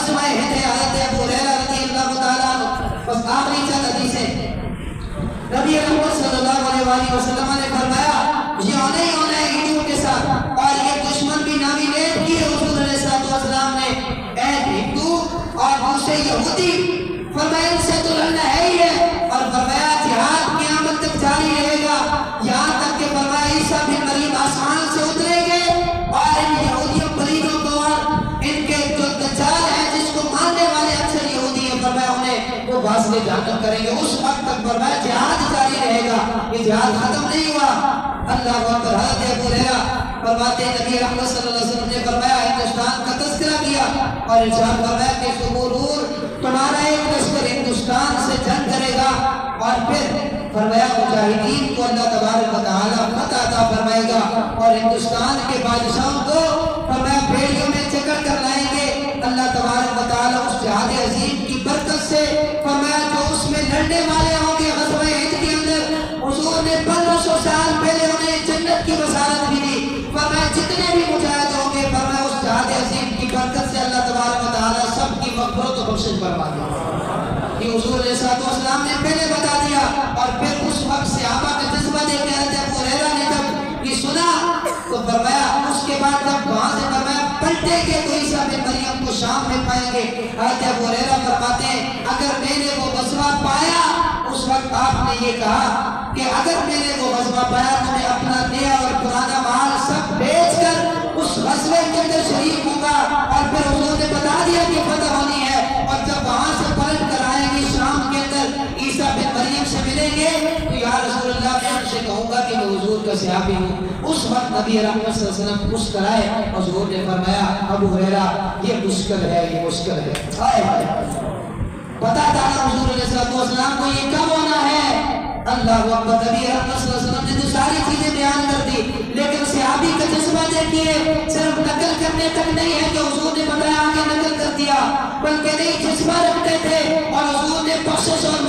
غزوہ ہند ہے حضرت ابو ہریرہ رضی اللہ تعالیٰ عنہ. بس آخری چند حدیثیں. نبی اکرم صلی اللہ علیہ وآلہ وسلم نے فرمایا یہ ہونا ہی ہونا ہے ہندوؤں کے ساتھ، اور یہ دشمن بھی نامینیٹ کیے حضور علیہ السلام نے. اے ہندو اور دوسرے یہودی، فرمایا ان سے تو لڑنا ہے ہی ہے، اور فرمایا جہاد قیامت تک جاری رہے گا، یہاں تک کہ فرمایا عیسیٰ بن مریم آسمان سے اتریں گے اور ان یہودیوں پلیدوں کو اور ان کے جو دجال ہے جس کو ماننے والے اکثر یہودی ہیں، فرمایا انہیں وہ واصل جہنم کریں گے. اس وقت تک فرمایا جہاد جاری رہے گا، یہ جہاد ختم نہیں ہوا. اللہ اکبر. حضرت ابو ہریرہ فرماتے ہیں نبی رحمت صلی اللہ علیہ وسلم نے فرمایا ہندوستان کا تذکرہ کیا اور ارشاد فرمایا کہ ضرور تمہارا ایک لشکر ہندوستان سے جنگ کرے گا، اور پھر فرمایا مجاہدین کو اللہ تبارک و تعالیٰ فتح عطا فرمائے گا، اور ہندوستان کے بادشاہوں کو فرمایا بھیڑیوں میں چکر کر لائیں گے. اللہ تبارک و تعالیٰ اس جہاد عظیم کی برکت سے فرمایا جو اس میں لڑنے والے ہوں گے غزوہ ہند کے اندر حضور نے 1500 سال پہلے انہیں جنت کی بشارت بھی دی. فرمایا جتنے بھی مجاہد ہوں گے فرمایا اس جہاد عظیم کی برکت سے اللہ تبارک و تعالیٰ سب کی مغفرت و بخشش فرما دے. یہ حضور علیہ السلام نے پہلے بتا دیا، اور پھر اس وقت صحابہ کا جذبہ دیکھ کے حضرت ابو ہریرہ نے جب یہ سنا تو فرمایا اس کے بعد جب وہاں سے فرمایا پلٹیں گے تو عیسیٰ بن مریم کو شام میں پائیں گے. حضرت ابو ہریرہ فرماتے ہیں اگر میں نے وہ غزوہ پایا، اس وقت آپ نے یہ کہا کہ اگر میں نے وہ غزوہ پایا تو میں اپنا نیا اور پرانا مال سب بیچ کر اس غزوے کے اندر شریک ہوں گا. اور پھر حضور نے بتا دیا کہ فتح ہونی ہے، اور جب وہاں سے پلٹ کر آئیں گے شام کے اندر عیسیٰ بن مریم سے ملیں گے تو یا رسول اللہ میں ان سے کہوں گا کہ میں حضور کا صحابی ہوں. اس وقت نبی رحمت صلی اللہ علیہ وسلم مسکرائے، حضور نے فرمایا ابو ہریرہ یہ مشکل ہے، یہ مشکل ہے. ہائے ہائے پتا تھا حضور علیہ السلام کو یہ کب ہونا ہے. اللہ اکبر. نبی رحمت صلی اللہ علیہ وسلم نے تو ساری چیزیں بیان کر دی، لیکن صحابی کا جذبہ دیکھیے، صرف نقل کرنے تک نہیں ہے کہ حضور نے بتایا آگے نقل کر دیا، بلکہ نہیں جذبہ رکھتے تھے اور حضور نے بخشش اور